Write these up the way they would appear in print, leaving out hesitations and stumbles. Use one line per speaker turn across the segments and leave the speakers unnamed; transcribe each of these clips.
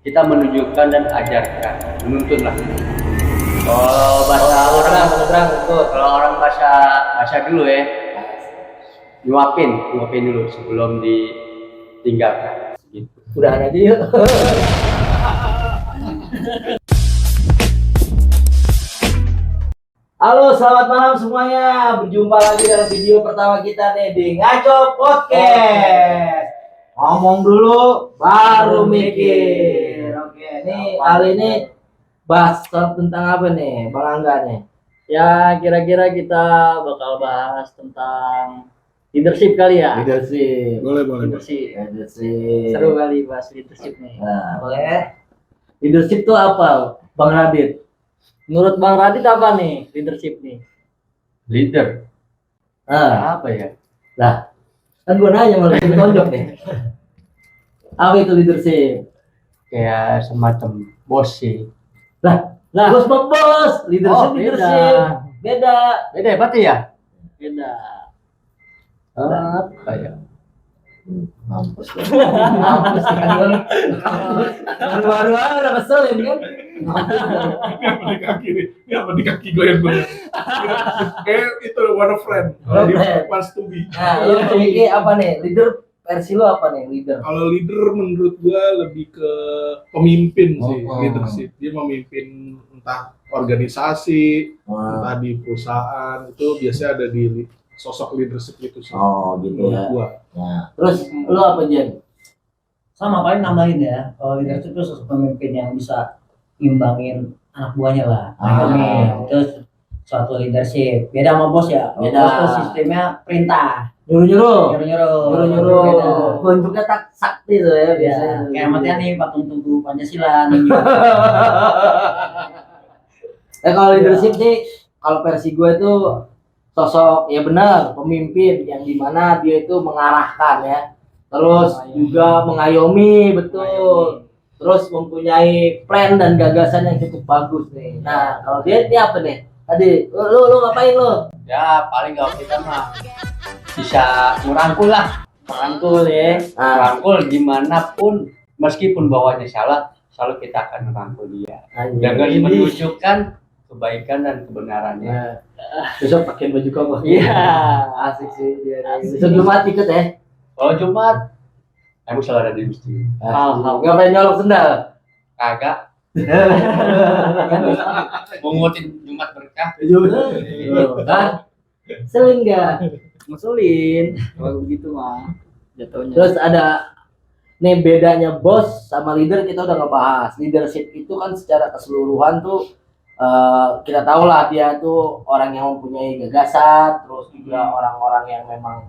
kita menunjukkan dan ajarkan, menuntun lah. Kalau bahasa orang, kalau orang bahasa dulu ya, nyuapin dulu sebelum ditinggalkan. Gitu.
Udahan aja yuk. Halo, selamat malam semuanya. Berjumpa lagi dalam video pertama kita nih di Ngaco Podcast. Ngomong dulu, baru mikir. Oke, nih kali ini bahas tentang apa nih, Bang Angga nih?
Ya, kira-kira kita bakal bahas tentang leadership kali ya.
Leadership.
Boleh.
Leadership.
Leadership.
Seru kali bahas leadership nih.
Nah, boleh. Leadership tuh apa, Bang Radit?
Menurut Bang Radit apa nih leadership nih?
Leader
Ah,
apa ya?
lah, kan gua nanya malah ditonjok nih. Apa itu leadership?
Kayak semacam bos sih.
Lah,
Lah,
bos bos, leadership,
Oh, beda.
leadership. Beda.
Beda ya berarti ya?
beda.
Apa ya?
Mampus kan gua. Baru udah kesel ya kan?
Ini apa di kaki nih? Ini apa di kaki gue yang gue? Itu one of friend. Kalau di pas to be.
Nah, lu memiliki apa nih? Leader versi lu apa nih? Leader.
Kalau leader menurut gue lebih ke pemimpin sih,
Oh.
leadership. Dia memimpin entah organisasi,
Wah.
entah di perusahaan, itu biasanya ada di sosok leadership itu sih.
Oh, gitu ya.
Menurut gua.
Nah, terus lu apa, Jen?
Sama paling nambahin ya, kalau leadership itu sosok pemimpin yang bisa ngimbangin anak buahnya lah. Terus suatu leadership beda sama bos ya.
Beda.
Bos tuh sistemnya perintah,
Nyuruh-nyuruh.
nyuruh-nyuruh.
Nyuruh-nyuruh. Bentuknya tak sakti tuh ya,
Ya,
biasanya.
kayak matian nih patung tubuh Pancasila nih.
Kalau leadership sih, kalau versi gue itu sosok ya benar pemimpin yang dimana dia itu mengarahkan ya, terus juga mengayomi, betul, terus mempunyai plan dan gagasan yang cukup bagus nih. Nah, kalau dia ini apa nih? Tadi lu ngapain lu?
Ya paling kalau kita mah bisa merangkul lah.
Merangkul ya.
Nah,
Merangkul gimana pun, meskipun bawahnya salah, selalu kita akan merangkul dia dengan menunjukkan kebaikan dan kebenarannya.
Nah, besok pakai baju koko.
Iya.
Asik sih dia. Besok Jumat ikut ya.
Kalau Jumat, aku selalu ada di masjid.
Ngapain nyolok sendal?
Kagak, mau ngutin Jumat berkah.
Hah? Seling gak?
Ngeselin. Kalau begitu mah jatuhnya.
Terus ada nih bedanya bos sama leader, kita udah ngebahas. Leadership itu kan secara keseluruhan tuh kita tahu lah dia tuh orang yang mempunyai gagasan, terus juga orang-orang yang memang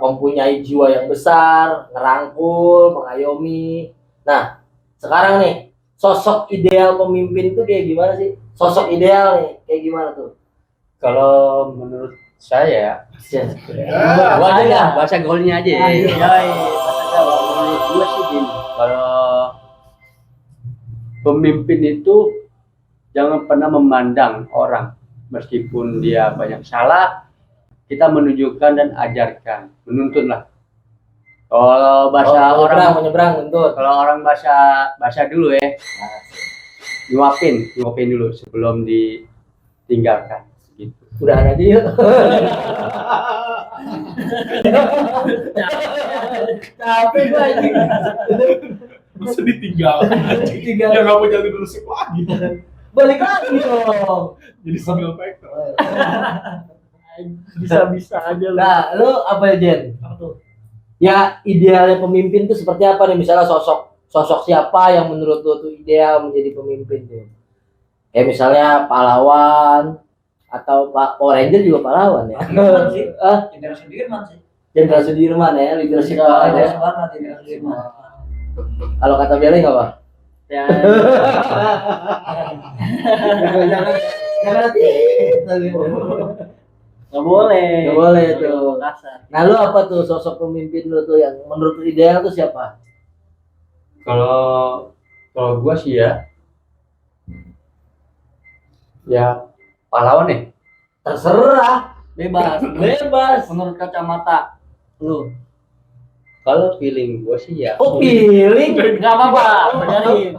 mempunyai jiwa yang besar, ngerangkul, mengayomi. Nah, sekarang nih sosok ideal pemimpin itu kayak gimana sih? Sosok ideal nih kayak gimana tuh?
Kalau menurut saya, gua aja lah, bahasa gaulnya aja ya. Menurut gua sih gini, kalau pemimpin itu jangan pernah memandang orang, meskipun dia banyak salah, kita menunjukkan dan ajarkan, menuntun lah. Kalau bahasa orang,
menyeberang tentu.
kalau orang bahasa dulu ya, nyuapin dulu sebelum ditinggalkan. Gitu.
Udahan aja yuk. Capek gua anjing.
Masa ditinggal?
Ditinggal.
Ya nggak mau jadi leadership lagi.
Balik lagi dong.
Jadi single factor.
Bisa-bisa aja lah.
Nah, lu apa ya, Jen?
Apa tuh?
Ya, idealnya pemimpin itu seperti apa nih? Misalnya sosok siapa yang menurut lu tuh ideal menjadi pemimpin tuh? Kayak misalnya pahlawan atau Power Ranger juga pahlawan ya.
Sudirman sih.
Ah,
Jenderal Sudirman sih.
Jenderal Sudirman ya, leadership
Ada
ya.
banget Jenderal Sudirman.
Kalau kata Beli enggak, Pak?
Ya,
Jangan nanti.
nggak boleh.
Nggak boleh tuh.
Kasar.
Nah, lu apa tuh sosok pemimpin lu tuh yang menurut lu ideal tuh siapa?
Kalau gua sih ya pahlawan nih.
Terserah,
Bebas.
bebas.
Menurut kacamata lu.
Kalau feeling gue sih ya
Oh, feeling.
Nggak apa-apa, benerin.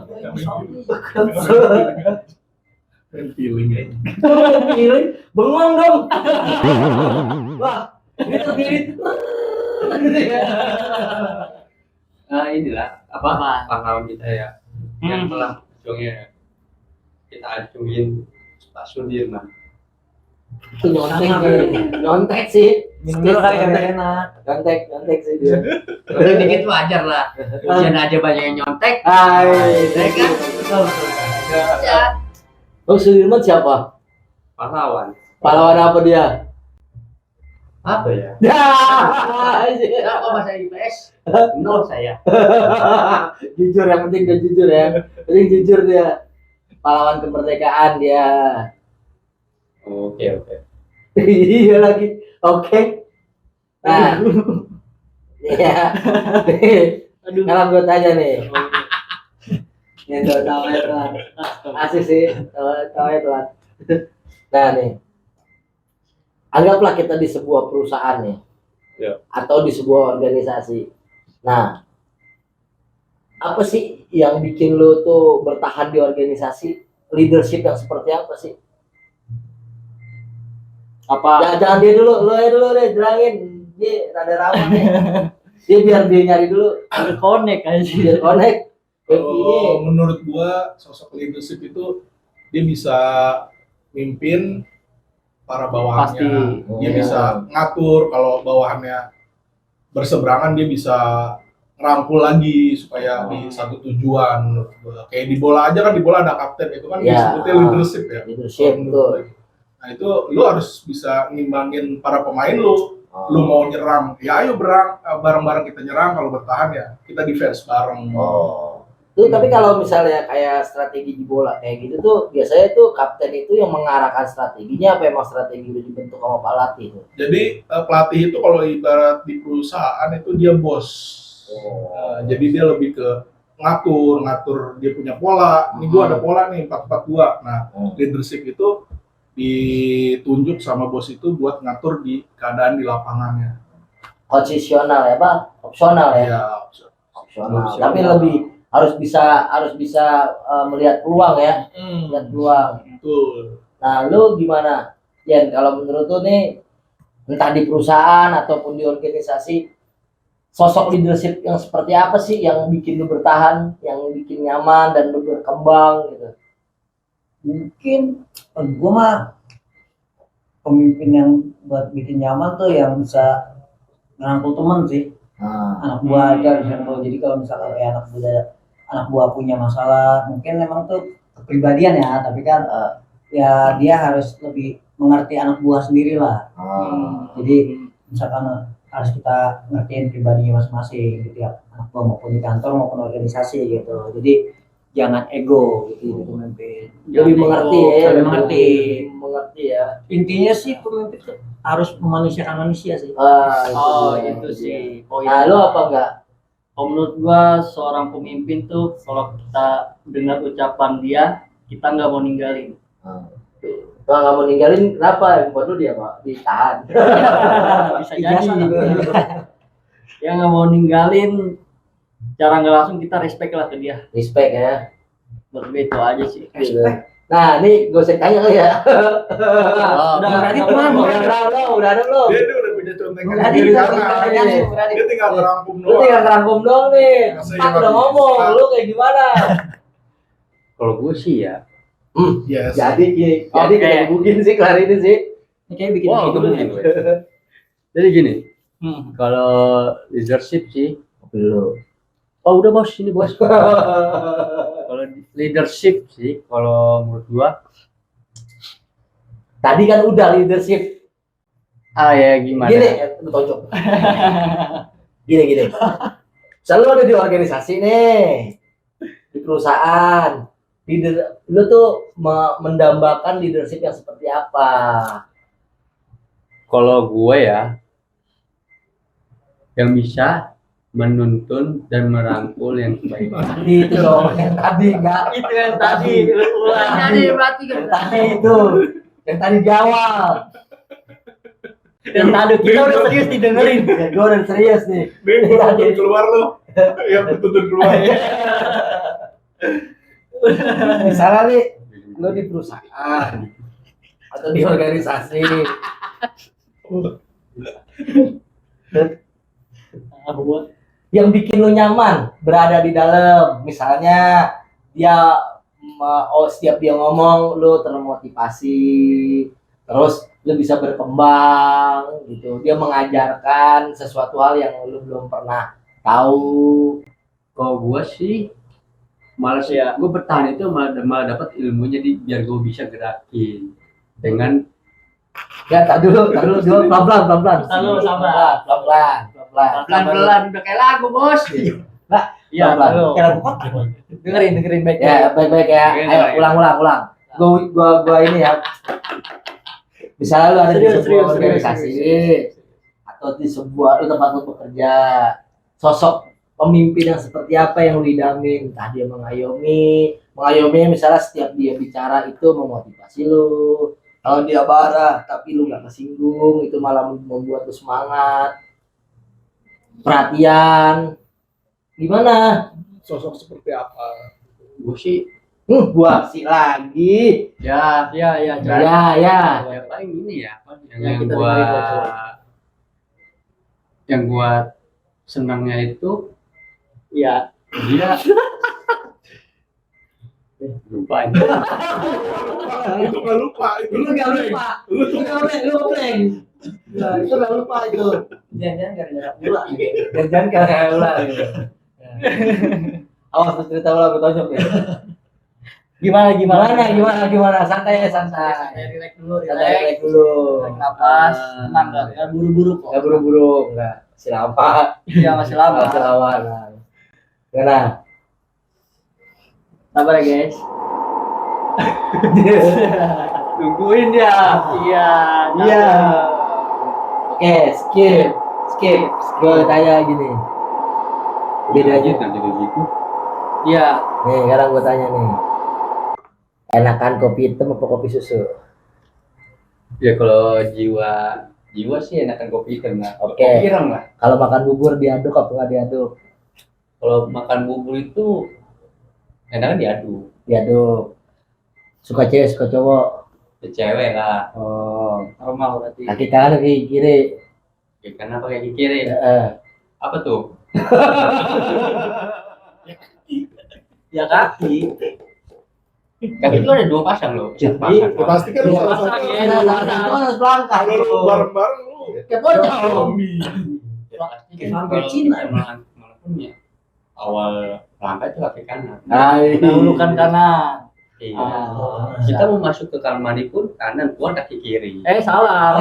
Feeling ya.
Feeling. Bengong dong. Wah, ini tuh feeling.
nah inilah apa pahlawan kita ya yang telah ujungnya kita acungin Pak Sudirman.
Itu nyontek sih.
Minum dulu kali ya biar enak.
Nyontek sih dia.
Dikit wajar lah. Ujian aja banyak yang nyontek.
Hai,
Ya kan? Ya.
Oh, Sudirman siapa?
Pahlawan.
Pahlawan apa dia?
Apa ya?
Ya,
Apa bahasa IPS? Nol saya.
jujur, yang penting dia jujur ya. Penting jujur dia. Pahlawan kemerdekaan dia.
Oke.
Iya lagi. Oke. Nah. Iya.
Aduh.
Kalau gue tanya nih. Ini tahu ya teman. Asik sih. Tahu ya teman. Nah nih. Anggaplah kita di sebuah perusahaan nih.
Ya.
Atau di sebuah organisasi. Nah, apa sih yang bikin lo tuh bertahan di organisasi? Leadership yang seperti apa sih?
Apa?
Jangan dia dulu, lo aja dulu deh, jerangin. Dia rada rawan nih. Dia biar dia nyari dulu,
Ada connect aja.
biar connect.
Kalau menurut gua sosok leadership itu dia bisa mimpin para bawahannya.
Pasti.
Dia
Oh.
bisa ngatur kalau bawahannya berseberangan, dia bisa ngerangkul lagi supaya di satu tujuan. Menurut gua. Kayak di bola aja kan, di bola ada kapten, itu kan
Ya.
disebutnya leadership ya.
Leadership
Menurut
tuh.
gua. Nah itu lu harus bisa ngimbangin para pemain lu. Lu mau nyerang, ya ayo bareng-bareng kita nyerang. Kalau bertahan ya kita defense bareng.
Oh. Tuh, tapi kalau misalnya kayak strategi di bola kayak gitu tuh biasanya tuh kapten itu yang mengarahkan strateginya apa emang strategi udah dibentuk sama pelatih tuh?
Jadi pelatih itu kalau ibarat di perusahaan itu dia bos. Jadi dia lebih ke ngatur dia punya pola. Ini gua ada pola nih 4-4-2. Nah, leadership itu ditunjuk sama bos itu buat ngatur di keadaan di lapangannya.
Konsesional ya, Pak? Opsional ya?
Ya,
Opsional. Tapi lebih harus bisa melihat peluang ya, melihat peluang.
betul.
Nah, lu gimana, Jen? Kalau menurut lu nih, entah di perusahaan ataupun di organisasi, sosok leadership yang seperti apa sih yang bikin lu bertahan, yang bikin nyaman dan lu berkembang gitu?
Mungkin gue mah pemimpin yang buat bikin nyaman tuh yang bisa ngerangkul teman sih, anak buah aja misalnya. Jadi kalau misalnya kayak anak buah punya masalah, mungkin memang tuh kepribadian ya, tapi kan ya dia harus lebih mengerti anak buah sendiri lah. Jadi misalkan harus kita ngertiin pribadinya masing-masing gitu ya, anak buah maupun di kantor maupun organisasi gitu. Jadi jangan ego gitu jadi pemimpin.
Lebih mengerti ya,
lebih
mengerti ya.
Intinya sih pemimpin tuh harus memanusiakan manusia sih.
Oh,
dia.
itu sih poin.
Nah, lu apa enggak?
Kalau menurut gua seorang pemimpin tuh kalau kita dengar ucapan dia, kita nggak mau ninggalin.
Kalau nggak mau ninggalin, kenapa? Buat lu dia Pak ditahan.
Bisa jadi. Ya nggak mau ninggalin, cara nggak langsung kita respect lah ke dia.
Respect ya.
Menurut gue itu aja sih.
Nah, ini gue tanya kali ya.
Udah
berarti
Udah ada belum?
Dia udah punya contekan
Berani,
sendiri
berani,
sana.
berani.
Dia tinggal ngerangkum
Lu
doang.
tinggal ngerangkum doang nih.
Masa
Empat
iya
udah
lagi?
ngomong, lu kayak gimana?
Kalau gue sih ya
Yes.
Jadi kita
Oke.
gebukin sih kelar ini sih.
Ini kayak bikin
wow,
gitu
mungkin gue. Jadi gini,
Hmm.
kalau leadership sih,
Belum.
oh udah bos ini bos. Kalau leadership sih, kalau menurut gua,
Tadi kan udah leadership.
ya gimana?
Gini, lu tonjok. Gini. Selalu ada di organisasi nih, di perusahaan. Lu tuh mendambakan leadership yang seperti apa?
Kalau gue ya, yang bisa menuntun dan merangkul yang baik.
Tadi itu dong, yang tadi enggak.
Itu yang tadi lu ulang.
Tadi berarti kan tadi itu. Yang tadi di awal.
Yang tadi kita udah serius didengerin.
Ya, gue udah serius nih.
Nih, gue tuntun keluar lu. Yang tuntun keluar.
Misalnya nih, lo di perusahaan atau di organisasi, yang bikin lo nyaman berada di dalam, misalnya dia setiap dia ngomong lo termotivasi, terus lo bisa berkembang gitu, dia mengajarkan sesuatu hal yang lo belum pernah tahu.
Kalau gue sih malas ya, gue bertahan itu malah dapat ilmunya biar gue bisa gerakin dengan
Ya, tar dulu, pelan-pelan.
Halo, sabar.
pelan-pelan udah kayak lagu bos.
Iya,
Pelan-pelan.
halo.
Kayak lagu kota.
Dengerin baik.
Ya, baik-baik ya.
Dengerin,
Ayo,
dengerin.
ulang. Gua ini ya. Misalnya lu ada di
Serius,
sebuah
serius,
organisasi
serius.
atau di sebuah tempat lu bekerja, sosok pemimpin yang seperti apa yang lu idamin? Entah dia mengayomi misalnya setiap dia bicara itu memotivasi lu. Kalau dia marah tapi lu nggak kesinggung, itu malah membuat lu semangat. Perhatian, gimana?
Sosok seperti apa?
Gue sih
Gua sih lagi.
ya
Ya.
ya paling ini ya apa yang
kita
gua
dengerin aja.
yang gua senangnya itu
Iya.
dia lupa ini.
Itu nggak lupa. Itu
Lu nggak lupa. Lu blank. Nah, itu nggak lupa itu.
Jangan gara-gara pula.
Jangan kayak ulah. Awas lu cerita ulah betonjok ya. Gimana? Santai.
Relax dulu,
Relax dulu.
Tarik napas,
Ah.
tenang, nggak buru-buru kok.
Nggak buru-buru, nggak silapa.
Iya, masih lama.
Nggak lawan. Gimana?
Sabar ya, guys.
Tungguin dia.
Iya.
Oke, skip. Gue tanya gini. Beda aja.
nanti kayak gitu.
Iya.
Nih, sekarang gue tanya nih. Enakan kopi hitam apa kopi susu?
Ya kalau jiwa sih enakan kopi hitam lah.
Oke.
Kopi ireng lah.
Kalau makan bubur diaduk apa nggak diaduk?
Kalau makan bubur itu enakan diaduk.
Diaduk. Suka cewek, suka cowok.
Ya, cewek lah.
Oh,
Normal berarti.
kaki kanan kaki kiri.
Ya, kenapa kayak kiri? Apa tuh?
Ya kaki.
Kaki itu ada 2 pasang loh. Satu pasang.
Ya, pasti kan
Iya,
salah
pasang
satu.
ya.
Itu harus melangkah.
Kalau lu bareng-bareng lu
Kayak pocong.
zombie.
Ya, pasti kan
Sampai
kalau
Cina.
kita malam ya awal langkah itu kaki kanan.
Dahulu kan kanan.
Iya.
Ah.
Kita mau masuk ke kamar mandi pun kanan, keluar kaki kiri.
Salah.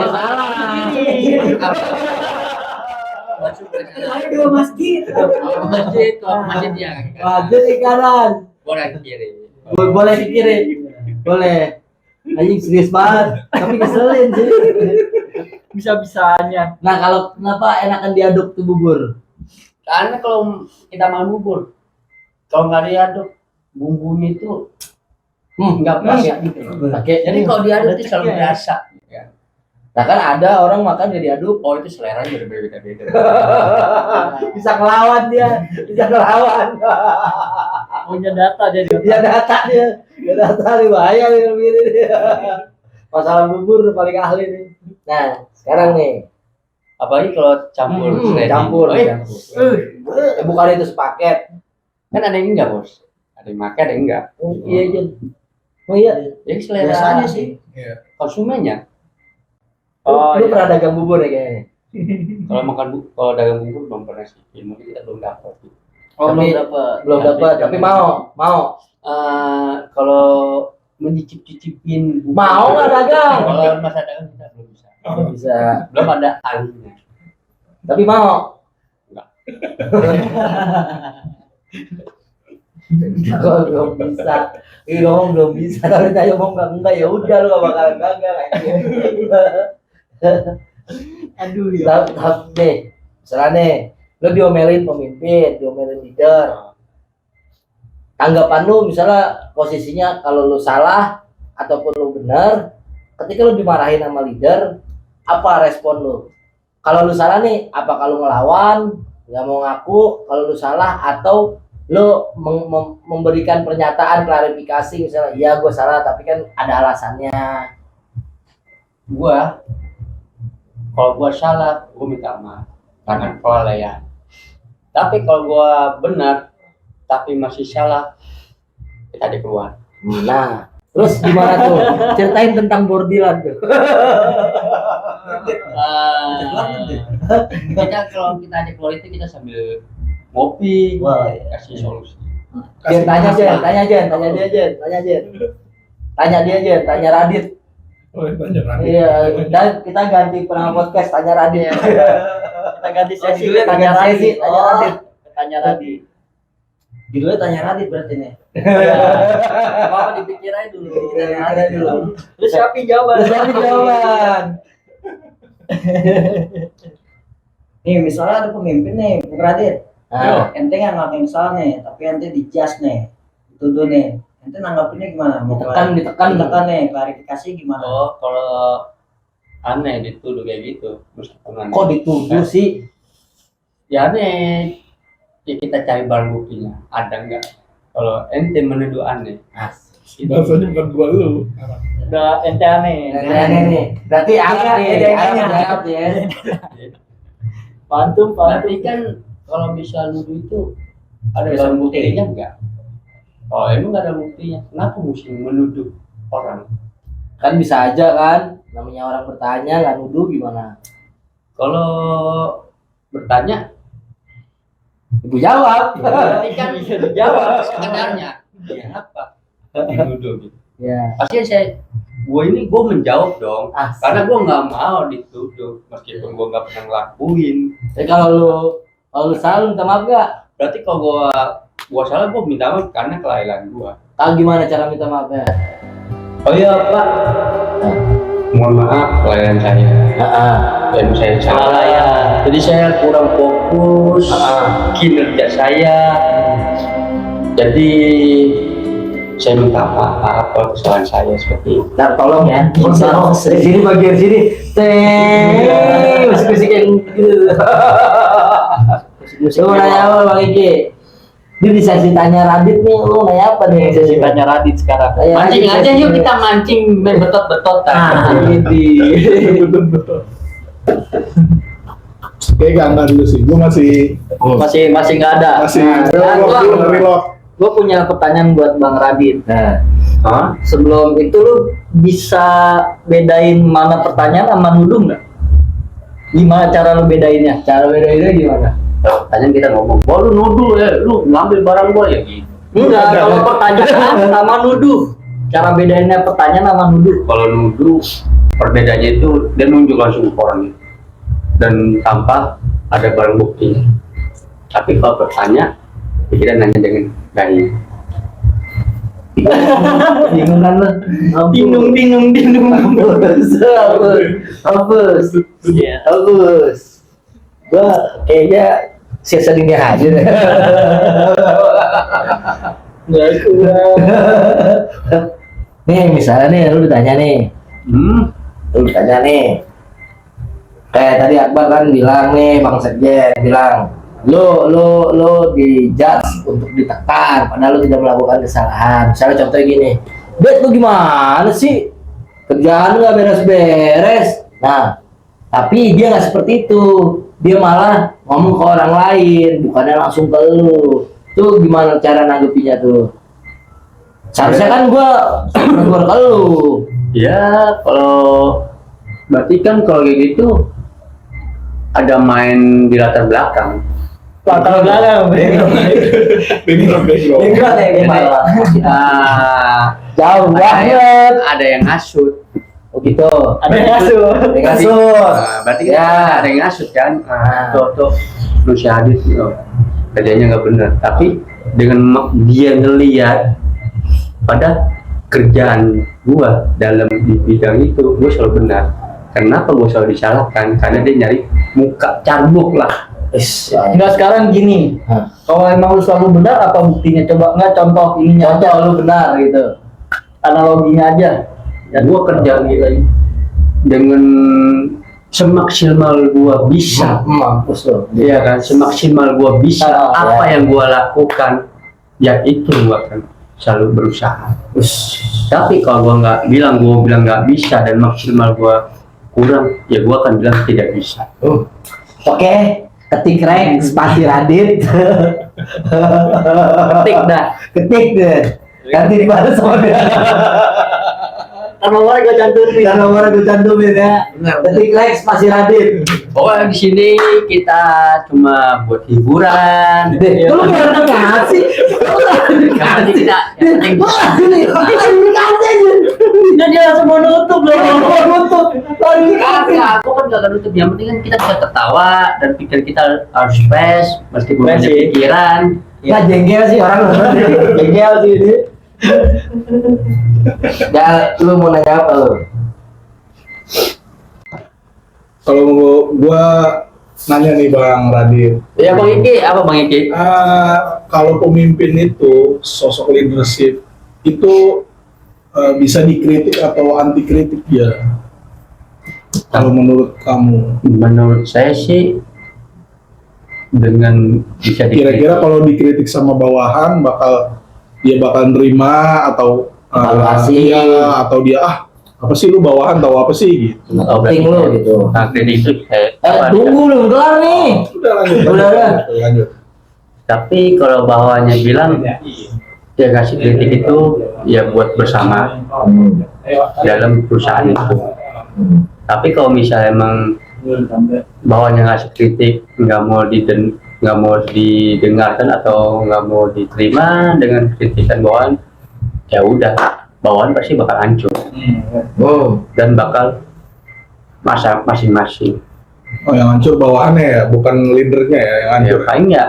Masuk ke
Saya dua masjid.
masjid, kalau masjid ya kaki kanan.
Wajib di kanan.
Keluar kaki kiri.
Boleh di kiri. Boleh. Anjing serius banget. Tapi ngeselin sih.
Bisa-bisanya.
Nah, kalau kenapa enakan diaduk tuh bubur?
Karena kalau kita makan bubur, kalau nggak diaduk bumbunya itu nggak berasa gitu.
Pakai
Jadi kalau diaduk itu selalu berasa. Ya.
Nah, kan ada orang makan dia diaduk.
Oh itu selera berbeda-beda.
Bisa ngelawan dia.
Punya data jadi.
Dia data nih, bahaya nih begini nih. Masalah bubur paling ahli nih. Nah, sekarang nih
Apalagi kalau campur sliding.
campur.
Oh, iya.
Bukan itu sepaket.
Kan ada yang enggak bos, ada yang makan ada yang enggak.
Oh, iya, Jen. Oh iya.
Jadi selera
Biasanya sih.
Iya.
konsumennya.
Lu pernah dagang bubur ya kayaknya?
Kalau dagang bubur belum pernah sih, ilmunya kita belum dapat.
Oh,
Tapi-
belum dapat.
Belum dapat, tapi mau.
Kalau mencicip-cicipin bubur,
Mau nggak dagang?
Kalau masa dagang kita belum bisa.
Bisa.
Belum ada ahlinya.
Tapi mau.
Enggak.
Kalau belum bisa. Ini ngomong belum bisa. Kalau ditanya ngomong enggak ya udah lu gak bakalan dagang aja.
Aduh ya.
Tapi nih, misalnya nih, lu diomelin pemimpin, diomelin leader. Tanggapan lu misalnya posisinya kalau lu salah ataupun lu benar, ketika lu dimarahin sama leader, apa respon lu? Kalau lu salah nih, apa kalau ngelawan, nggak mau ngaku kalau lu salah, atau lu memberikan pernyataan klarifikasi misalnya, iya gue salah tapi kan ada alasannya.
Gua kalau gua salah gua minta maaf karena kelalaian, tapi kalau gua benar tapi masih salah, kita dikeluar.
Nah, terus gimana tuh? Ceritain tentang bordilan tuh.
Kita kalau kita ada keluar itu kita sambil ngopi,
Wah,
kasih solusi.
Jen, tanya Radit.
Oh, tanya kan.
Iya, dan kita ganti penang podcast, tanya Radit.
Kita ganti sesi,
Oh,
tanya Radit.
tanya Radit.
Tanya Radit.
Judulnya tanya Radit berarti nih.
Apa dipikir aja dulu. Ada dulu.
Terus siapa jawaban?
Nih misalnya ada pemimpin nih, Bung Radit.
Nah,
Ente nggak ngelakuin salah nih, tapi ente di-judge nih, dituduh nih. Ente nanggapinnya gimana?
ditekan.
nih, klarifikasi gimana?
Oh, kalau aneh dituduh kayak gitu, meskipun aneh.
Kok dituduh sih?
Ya aneh, ya kita cari barang buktinya, ada nggak? Kalau ente menuduh aneh,
Bahasanya bukan gua lu.
Udah ente aneh.
Aneh nih. Berarti apa nih? Jawab ya.
Pantum.
berarti kan kalau bisa nuduh itu ada barang buktinya nggak? Oh emang nggak ada buktinya, kenapa mesti menuduh orang?
Kan bisa aja kan, namanya orang bertanya nggak nuduh gimana?
Kalau bertanya,
Ibu jawab.
berarti kan
Bisa dijawab.
sebenarnya dia apa? Menuduh gitu.
Ya.
Pasti gue menjawab dong,
Asik.
karena gue nggak mau dituduh meskipun gue nggak pernah ngelakuin.
Jadi kalau lu salah lu minta maaf gak?
Berarti kalau gue salah gue minta maaf karena kelalaian gue.
Tahu gimana cara minta maafnya?
Oh iya Pak, mohon maaf kelalaian saya. Dan saya salah ya. Jadi saya kurang fokus kinerja saya. Jadi saya minta maaf kalau kesalahan saya seperti itu.
Nah, tolong ya. Di sini bagian sini. Musik-musik yang gitu. Lu nanya apa Bang Iki? Dia bisa ditanya Radit nih, lu nanya apa nih?
Sesi tanya Radit sekarang.
Mancing aja yuk, kita mancing betot-betotan.
Kayak enggak dulu sih. Gua
Masih nggak ada.
masih
Nah,
reload.
gue punya pertanyaan buat Bang Radit.
Nah,
Sebelum itu lu bisa bedain mana pertanyaan sama nuduh nggak? Gimana cara lu bedainnya?
cara bedainnya gimana?
Tanya kita ngomong, "Wah lu nuduh ya, lu ngambil barang gua ya gitu."
Enggak, kalau pertanyaan sama nuduh. Cara bedainnya pertanyaan sama nuduh.
Kalau nuduh, perbedaannya itu dia nunjuk langsung ke orang itu dan tanpa ada barang bukti. Tapi kalau bertanya, kita nanya dengan baik.
Bingung kan lu?
Bingung.
Hapus.
Iya.
Hapus. Gua kayaknya sisa dunia aja deh. Nih misalnya nih lu ditanya nih, kayak tadi Akbar kan bilang nih, Bang Sekjen bilang lu di-judge untuk ditekan padahal lu tidak melakukan kesalahan. Misalnya contohnya gini, Bet lu gimana sih, kerjaan lu gak beres-beres. Nah tapi dia nggak seperti itu, dia malah ngomong ke orang lain bukannya langsung ke lu. Tuh gimana cara nanggepinya tuh? Seharusnya kan gua negur ke lu.
Ya, kalau berarti kan kalau kayak gitu ada main di latar belakang.
Latar belakang.
Background.
Gimana? Jauh
Ada
banget.
ada yang ngasut.
Oh gitu.
Ada yang ngasuh.
Berarti kan
Ya.
ada yang ngasut kan?
Nah.
Tuh lu si Adit gitu. Kerjanya nggak benar, tapi dengan dia ngelihat pada kerjaan gua dalam di bidang itu, gua selalu benar. Kenapa gua selalu disalahkan? Karena dia nyari muka carbuk lah.
Enggak, sekarang gini.
Hah.
Kalau emang lu selalu benar, apa buktinya? Coba nggak contoh ininya aja.
Contoh lu benar gitu.
Analoginya aja.
Dan gua kerja lagi dengan semaksimal gua bisa.
Mampus lo.
Iya kan, semaksimal gua bisa apa
ya.
yang gua lakukan, ya itu gua akan selalu berusaha. Tapi kalau gua bilang nggak bisa dan maksimal gua kurang, ya gua akan bilang tidak bisa.
Oke, ketik rek spasi Radit. Ketik deh. Nanti dibalas sama dia.
Kan nomor gue cantumin.
Dan nomor gue cantumin ya. Ketik like spasi Radit.
Pokoknya di sini kita cuma buat hiburan.
Lu nggak ngasih.
Nanti kita yang penting
Nah dia langsung mau nutup loh.
aku kan gak akan nutup. Yang penting kan kita bisa tertawa dan pikir kita harus fresh meskipun
Fresh
ada
sih.
pikiran.
Nggak jengkel sih orang. Jengkel sih ini. Ya, lu mau nanya apa lu?
Kalau gua nanya nih Bang Radit,
Ya Bang Iki, apa Bang Iki?
kalau pemimpin itu sosok leadership itu bisa dikritik atau anti kritik ya? Kalau menurut kamu,
Menurut saya sih dengan bisa
kira-kira kalau dikritik sama bawahan dia bakal nerima atau
Evaluasi.
iya, atau dia apa sih lu bawahan tahu apa sih gitu?
Penting lu gitu.
Nah, kritik itu
Tunggu belum kelar nih.
Udah lanjut. Lanjut.
Tapi kalau bawahannya bilang dia kasih kritik itu ya buat bersama dalam perusahaan itu. Tapi kalau misalnya emang bawahannya ngasih kritik nggak mau didengarkan atau nggak mau diterima dengan kritikan bawahan, ya udah bawahan pasti bakal hancur dan bakal masing-masing.
Oh, yang hancur bawahannya ya, bukan leadernya ya yang
Ya
hancur.
paling ya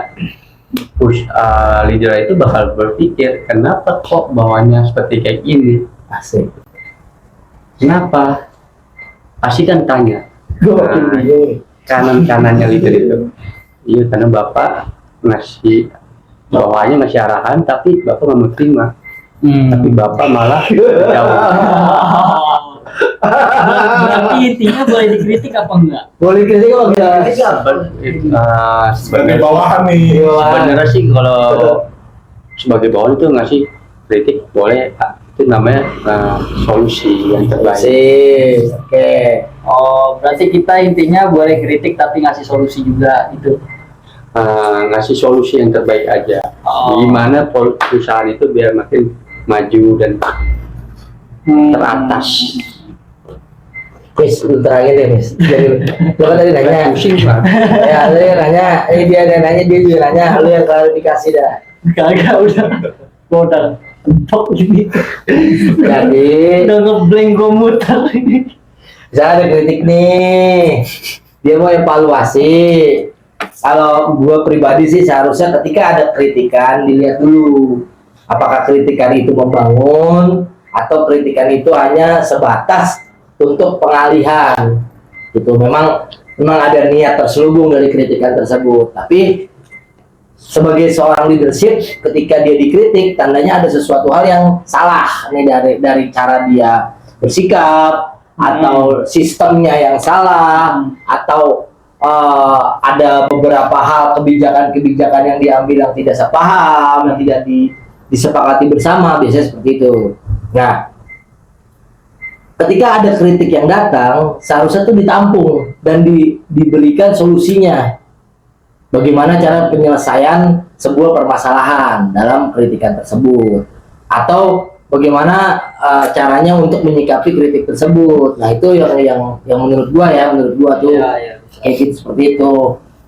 leader itu bakal berpikir kenapa kok bawahannya seperti kayak gini,
Asik.
kenapa, pasti kan tanya.
Gue makin bingung.
Kanannya leader itu, iya karena bapak bawahannya ngasih arahan tapi bapak nggak mau terima. Tapi bapak malah jauh.
Berarti intinya boleh dikritik apa enggak?
Boleh kritik apa enggak?
Sebagai bawahan nih.
Sebenarnya sih kalau sebagai bawahan itu ngasih kritik boleh, itu namanya solusi yang terbaik.
Asik. Oke.
Oh, berarti kita intinya boleh kritik tapi ngasih solusi juga itu.
Ngasih solusi yang terbaik aja. Gimana perusahaan itu biar makin maju dan teratas.
Mis, lu terangin deh, Mis. Lu kan tadi nanya.
Pusing Pak.
Ya, lu yang nanya. Dia ada nanya, dia juga nanya. Lu yang klarifikasi dah.
Kagak udah. Gua udah mentok ini.
Jadi,
Udah ngeblank gua muter ini.
misalnya ada kritik nih. Dia mau evaluasi. Kalau gua pribadi sih seharusnya ketika ada kritikan dilihat dulu apakah kritikan itu membangun atau kritikan itu hanya sebatas untuk pengalihan. Gitu. Memang ada niat terselubung dari kritikan tersebut. Tapi sebagai seorang leadership ketika dia dikritik tandanya ada sesuatu hal yang salah nih dari cara dia bersikap atau sistemnya yang salah atau ada beberapa hal kebijakan yang diambil yang tidak sepaham, yang tidak disepakati bersama, biasanya seperti itu. Nah, ketika ada kritik yang datang, seharusnya itu ditampung dan diberikan solusinya. Bagaimana cara penyelesaian sebuah permasalahan dalam kritikan tersebut, atau bagaimana caranya untuk menyikapi kritik tersebut. Nah, itu yang menurut gua tuh.
Iya.
Kayak gitu seperti itu.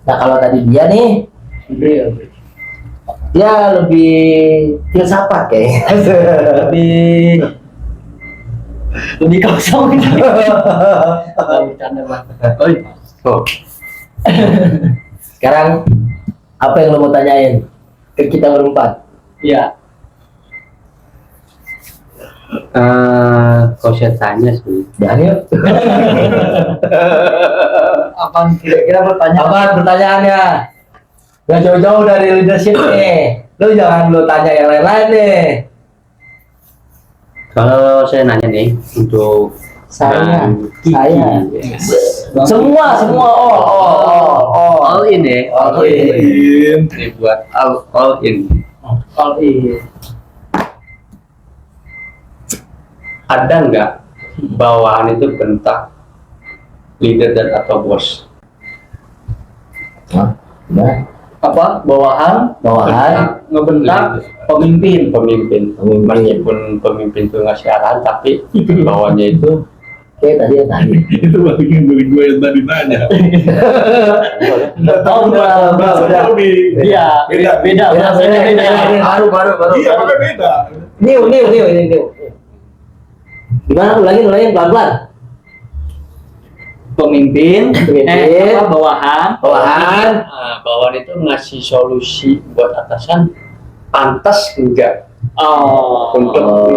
Nah kalau tadi dia nih, dia lebih filsafat kayak,
lebih kosong. Bercanda banget.
Oh,
Sekarang apa yang lo mau tanyain ke kita berempat?
Iya.
kalau saya tanya sih,
Daniel,
Apaan kira-kira pertanyaan?
apa pertanyaannya? Gak jauh-jauh dari leadership nih. Lo jangan lo tanya yang lain-lain deh.
kalau saya nanya nih untuk
Saya,
Bang Kiki,
saya.
ya.
Semua
All in ya.
All in.
Ini buat all in.
All in.
Ada nggak bawahan itu bentak leader dan atau bos?
Nah,
Apa? Bawahan ngebentak pemimpin.
Pemimpin. Meskipun pemimpin itu ngasih arahan, tapi bawahnya itu
kayak tadi yang tadi.
Itu balikin dari gue yang tadi nanya.
Oh, udah. Iya, beda. Bahasanya beda.
Baru.
Iya, makanya beda.
New. Gimana ulangin pelan-pelan.
Pemimpin, bawahan.
bawahan itu ngasih solusi buat atasan, pantas enggak
Oh,
untuk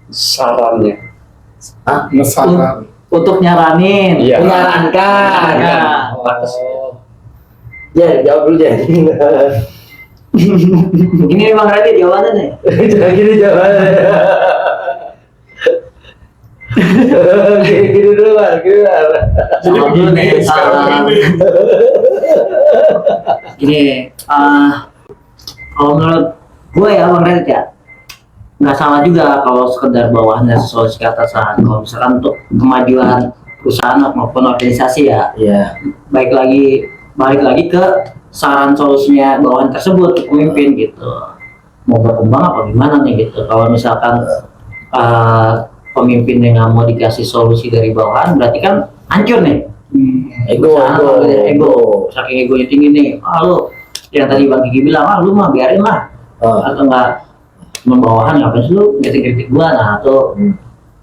sarannya.
Ngesaran.
untuk nyaranin.
Iya.
Menyarankan.
Ya.
Pantas.
Jawab dulu Jen.
Ini Bang Radit jawabannya nih.
Jangan gini jawabannya. Gini dulu Bang,
Jadi begini sekarang ini.
Gini, kalau menurut gue ya Bang Radit ya, nggak salah juga kalau sekedar bawahannya sesuai ke atasan. Kalau misalkan untuk kemajuan perusahaan maupun organisasi ya,
Iya.
balik lagi ke saran solusinya bawahan tersebut ke pemimpin gitu, mau berkembang apa gimana nih gitu. Kalau misalkan pemimpin yang nggak mau dikasih solusi dari bawahan, berarti kan hancur nih.
Ego.
Saking egonya tinggi nih. Lu yang tadi Bang Gigi bilang, lu mah biarin lah, atau enggak membawahan ngapain sih lu kritik gua. Nah tuh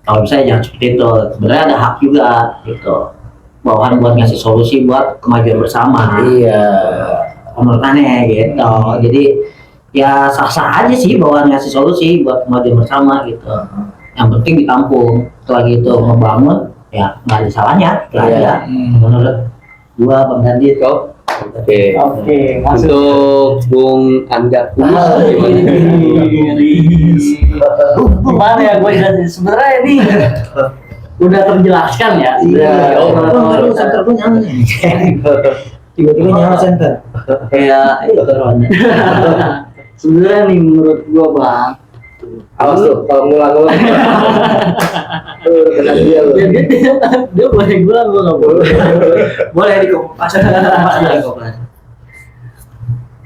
kalau bisa jangan seperti itu. Sebenarnya ada hak juga gitu, bawahan buat ngasih solusi buat kemajuan bersama.
Iya.
Menurut aneh gitu. Jadi ya sah-sah aja sih bawahan ngasih solusi buat kemajuan bersama gitu. Yang penting ditampung. Setelah gitu ngebangun ya nggak ada salahnya. Itu aja. Menurut gua Bang Dandi kok.
Oke.
Masuk.
Untuk Bung Angga Kumus
Gimana ya gue jelasin? Sebenarnya ini udah terjelaskan ya.
Baru center pun nyala nih. Tiba-tiba nyala center. Kayak
Sebenarnya nih menurut gue Bang,
Awas tuh, kalau ngulang-ngulang. Kena dia lu.
dia boleh ngulang, gue nggak boleh.
boleh dikopas.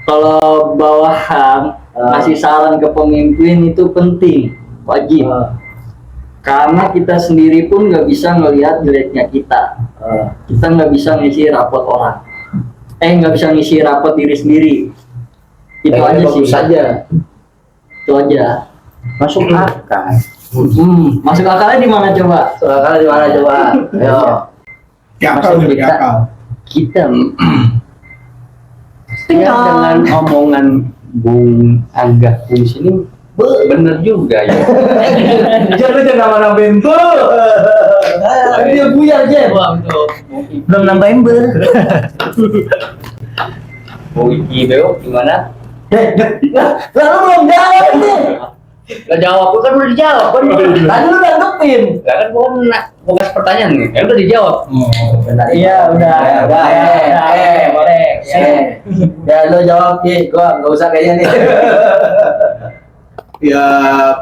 Kalau bawahan kasih saran ke pemimpin itu penting, wajib. Karena kita sendiri pun nggak bisa ngelihat jeleknya kita. Kita nggak bisa ngisi rapot orang. Nggak bisa ngisi rapot diri sendiri. Itu aja sih.
Saja.
Itu aja.
masuk akal.
Masuk akalnya di mana coba?
Soalnya di mana coba? Ayo.
Akal nih, akal.
Kita dengan omongan Bung Angga Kumus ini bener juga ya.
Jangan nama-namain tuh. Dia buyar Jen.
Belum nambahin ber.
Bung Iki Beo gimana?
Lalu belum jawab nih.
Gak jawab, kan udah dijawab kan?
Tadi lu nanggepin.
Lah kan gua mau kasih pertanyaan nih, kan udah dijawab.
Iya udah.
Boleh. Ya lu jawab Ki, gua nggak usah kayaknya nih.
Ya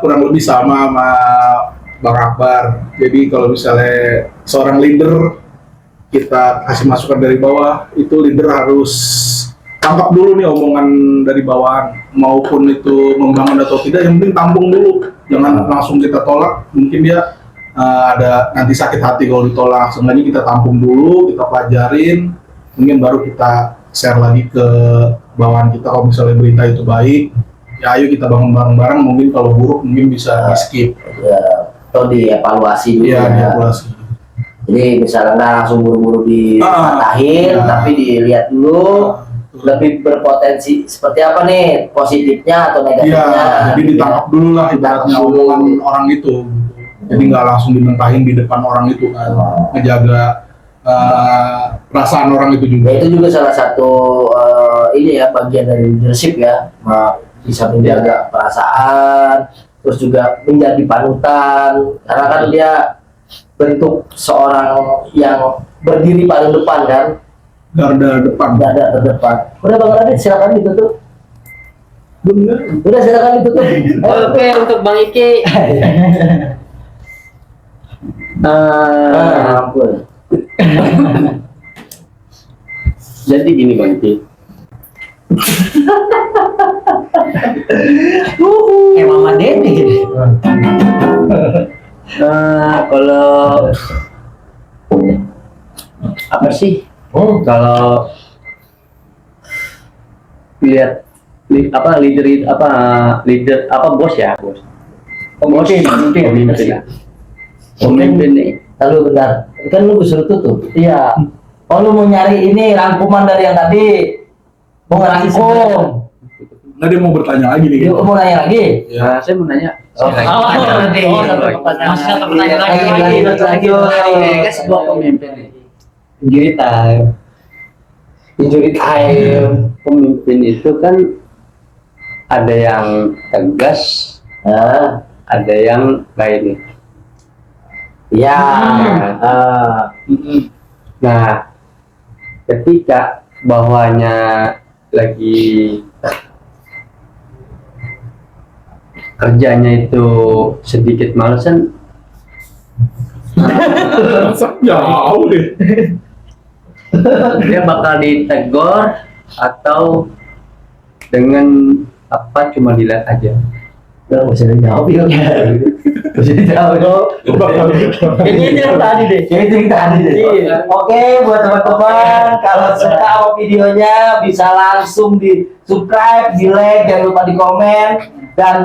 kurang lebih sama Bang Akbar. Jadi kalau misalnya seorang leader kita kasih masukan dari bawah, itu leader harus tangkap dulu nih omongan dari bawahan, maupun itu membangun atau tidak, yang penting tampung dulu, jangan langsung kita tolak. Mungkin dia ada nanti sakit hati kalau ditolak. Seenggaknya kita tampung dulu, kita pelajarin, mungkin baru kita share lagi ke bawahan kita. Kalau misalnya berita itu baik, ya ayo kita bangun bareng-bareng. Mungkin kalau buruk mungkin bisa di skip.
Ya, atau dievaluasi dulu.
Iya, dievaluasi.
Jadi misalnya nggak langsung buru-buru dipatahin, tapi dilihat dulu. Lebih berpotensi seperti apa nih, positifnya atau negatifnya.
Iya, jadi ditangkap dulu lah ibaratnya omongan orang itu. Jadi nggak langsung dimentahin di depan orang itu kan, ngejaga perasaan orang itu juga.
Ya, itu juga salah satu ini ya, bagian dari leadership ya. Bisa menjaga perasaan, terus juga menjadi panutan. Karena kan dia bentuk seorang yang berdiri paling depan kan,
Garda depan.
garda terdepan. Udah Bang Radit silakan ditutup.
Bener.
Udah silakan ditutup.
Oke, untuk Bang Iki.
Ampun.
Jadi gini Bang Ki,
Mama Dedi gitu.
kalau apa sih? Kalau lihat leader apa bos ya bos? Pemimpin lah. Pemimpin nih.
Lalu bentar, kan lu suruh tutup.
Iya.
Oh lu mau nyari ini rangkuman dari yang tadi, mau ngerangkum.
Nah dia mau bertanya lagi nih.
Lu mau nanya lagi?
Nah, saya mau nanya.
Satu pertanyaan lagi.
Kan sebuah pemimpin nih.
Injury time.
Pemimpin itu kan ada yang tegas,
Ah,
ada yang lain.
ya.
Nah, ketika bawahnya lagi kerjanya itu sedikit malesan,
Jauh deh.
dia bakal ditegur atau dengan apa cuma dilihat aja.
Udah bisa dijawab ya. Bisa dijawab.
Kayaknya itu yang tadi deh.
Jadi itu kita tadi deh. Oke, buat teman-teman, kalau suka sama videonya bisa langsung di subscribe, di like, jangan lupa di komen, dan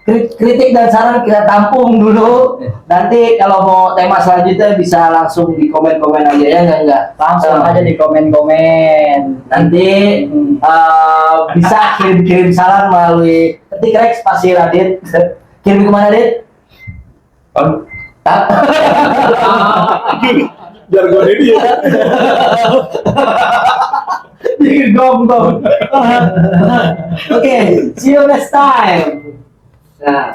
kritik dan saran kita tampung dulu. Nanti kalau mau tema selanjutnya bisa langsung di komen-komen aja ya, enggak?
Langsung aja di komen-komen.
Nanti bisa kirim-kirim saran melalui ketik Rex spasi Radit. Kirim kemana Radit?
Jargon ini ya.
Gom. Oke, see you next time. Nah.